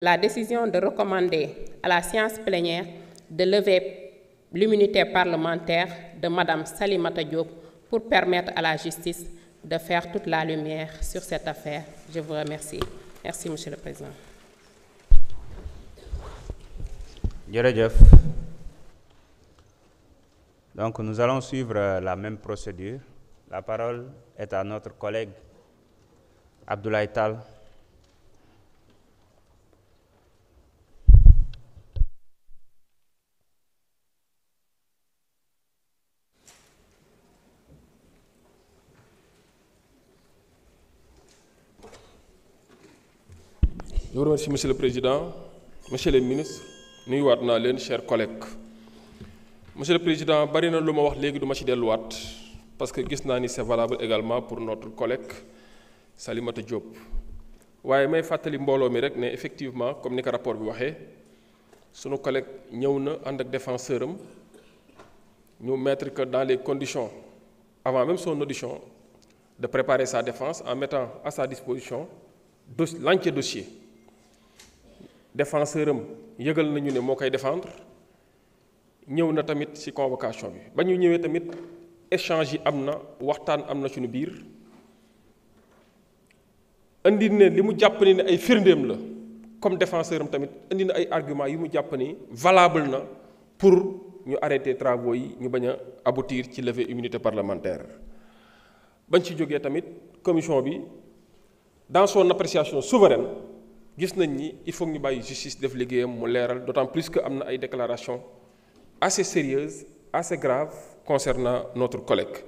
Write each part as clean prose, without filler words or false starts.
La décision de recommander à la séance plénière de lever l'immunité parlementaire de Madame Salimata Diop pour permettre à la justice de faire toute la lumière sur cette affaire. Je vous remercie. Merci, Monsieur le Président. Jërëjëf. Donc nous allons suivre la même procédure. La parole est à notre collègue Abdoulaye Tall. Je vous remercie, Monsieur le Président, Monsieur le ministre, nuyuwaat naa leen chers collègues. Monsieur le Président, bari na lu ma wax léegi du ma ci delluwaat parce que gis naa ni c'est valable également pour notre collègue Salimata Diop. waaye may fàttali mbooloo mi rek ne effectivement comme ni ko rapport bi waxee sunu collègue ñëw na ànd ak défenseur am ñu mettre que dans les conditions avant même son audition de préparer sa défense en mettant à sa disposition l'entier dossier. Défenseur am yëgal nañu ne moo koy défendre ñëw na tamit ci convocation bi ba ñu ñëwee tamit échange yi am na waxtaan am na suñu biir indi ne li mu jàpp ni ne ay firndeem la comme défenseur am tamit indi na ay arguments yu mu jàpp ni valable na pour ñu arrêter travaux yi ñu bañ a aboutir ci lever immunité parlementaire. bañ ci jógee tamit commission bi dans son appréciation souveraine gis nañ ni il faut ñu bàyyi justice def liggéeyam mu leeral d'autant plus que am na ay déclarations assez sérieuses assez graves concernant notre collègue.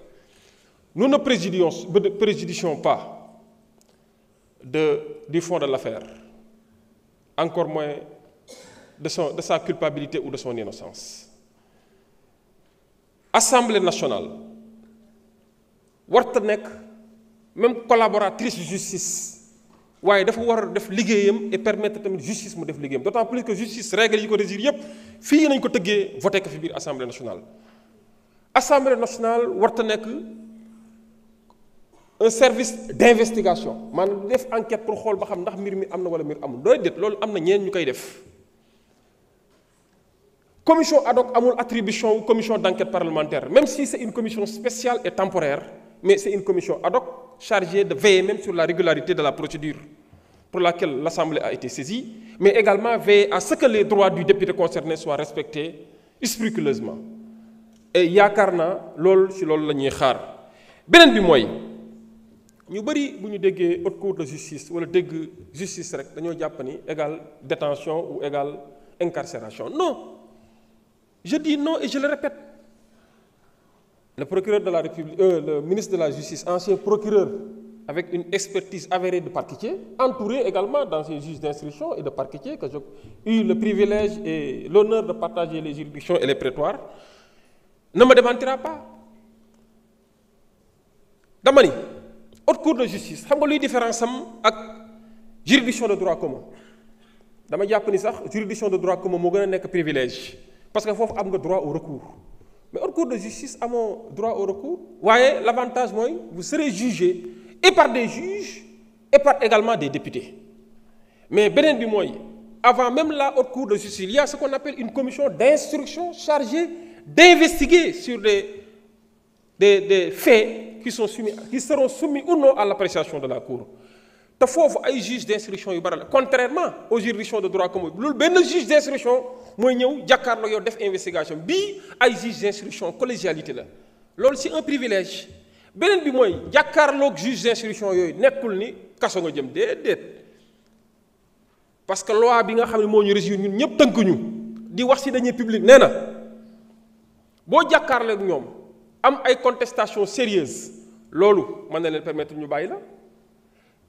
Nous ne préjudicions pas du fond de l'affaire, encore moins de sa culpabilité ou de son innocence. Assemblée nationale warta nekk même collaboratrice justice waaye dafa war a def liggéeyam et permettre tamit justice mu def liggéeyam d'autant plus que justice règle yi ko régir yépp fii nañ ko tëggee voté ko fi biir assemblée nationale. Assemblée nationale warta nekk un service d'investigation maanaam def enquête pour xool ba xam ndax mbir mi am na wala mbir amul doy déet loolu am na ñeen ñu koy def. Commission ad hoc amul attribution ou commission d'enquête parlementaire même si c'est une commission spéciale et temporaire mais c'est une commission ad hoc chargée de veiller même sur la régularité de la procédure pour laquelle l'Assemblée a été saisie mais également veiller à ce que les droits du député concerné soient respectés scrupuleusement et yaakaar naa loolu ci loolu la ñuy xaar. beneen bi mooy ñu bari bu ñu déggee haute cour de justice wala dégg justice rek dañoo jàpp ni égale détention ou égale incarcération non. Je dis non et je le répète. Le procureur de la République, le ministre de la Justice, ancien procureur, avec une expertise avérée de parquetier, entouré également d'anciens juges d'instruction et de parquetier, que j'ai eu le privilège et l'honneur de partager les juridictions et les prétoires, ne me démentira pas. Dama ni haute cour de justice xam nga luy différence am ak juridiction de droit commun dama jàpp ni sax juridiction de droit commun moo gën a nekk privilège. Parce que foofu am nga droit au recours mais haute cour de justice amoo droit au recours waaye l'avantage mooy vous serez jugé et par des juges et par également des députés mais beneen bi mooy avant même la haute cour de justice il y a ce qu'on appelle une commission d'instruction chargée d'investiguer sur des faits qui seront soumis ou non à l'appréciation de la cour te foofu ay juges d'instruction yu bari la contrairement aux juridictions de droit commun loolu benn juge d'instruction mooy ñëw jàkkaarloo yow def investigation bii ay juge d'instruction collégialité la loolu c'est un privilège beneen bi mooy jàkkaarloog juge d'instruction yooyu nekkul ni kaso nga jëm déedéet parce que loi bi nga xam ne moo ñu régir ñun ñëpp tënkuñu di wax ci deniers publics nee na boo jàkkaarloog ñoom am ay contestations sérieuses loolu mën na leen permettre ñu bàyyi la.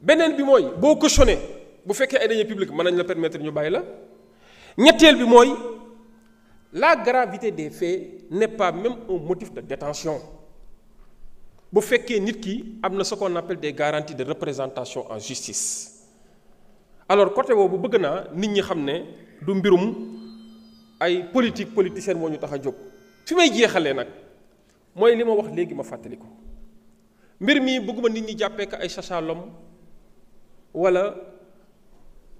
beneen bi mooy boo cautionné bu fekkee ay deniers publics mën nañ la permettre ñu bàyyi la ñetteel bi mooy la gravité des faits n'est pas même un motif de détention bu fekkee nit ki am na ce qu'on appelle des garanties de représentation en justice alors côté boobu bëgg naa nit ñi xam ne du mbirum ay politicienne moo ñu tax a jóg fi may jeexalee nag mooy li ma wax léegi ma fàttali ko mbir mi bëgguma nit ñi jàppee ko ay chasse à l'homme wala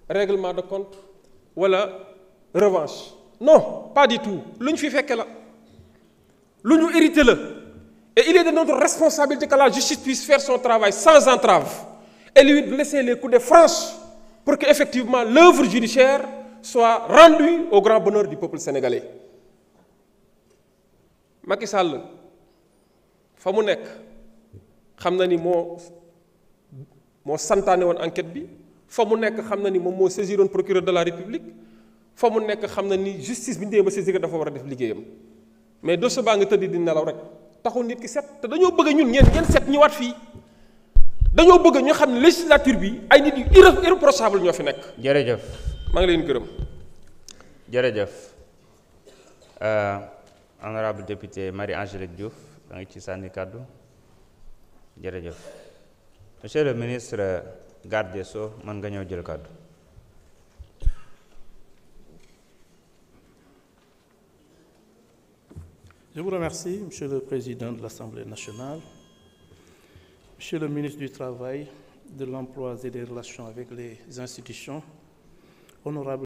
règlement de compte wala revanche non pas du tout lu ñu fi fekke la lu ñu hérité la et il est de notre responsabilité que la justice puisse faire son travail sans entrave et lui laisser les coups de franche pour que effectivement l'œuvre judiciaire soit rendue au grand bonheur du peuple sénégalais. Macky Sall fa mu nekk xam na ni moo santaane woon enquête bi fa mu nekk xam na ni moom moo saisiroon procureur de la République fa mu nekk xam na ni justice bi ñu demee ba saisir dafa war a def liggéeyam mais dossier baa nga tëdd di nelaw rek taxul nit ki set te dañoo bëgg ñun ngeen set ñëwaat fii dañoo bëgg ñu xam ne législature bi ay nit yu irréprochable ñoo fi nekk. jërëjëf. maa ngi leen gërëm. jërëjëf honorable député Marie-Angélique Diouf da nga ci sànni kàddu jërëjëf monsieur le ministre garde des Sceaux mën nga ñëw jël kàddu. Je vous remercie, Monsieur le Président de l'Assemblée nationale, Monsieur le ministre du Travail, de l'Emploi et des Relations avec les institutions, honorable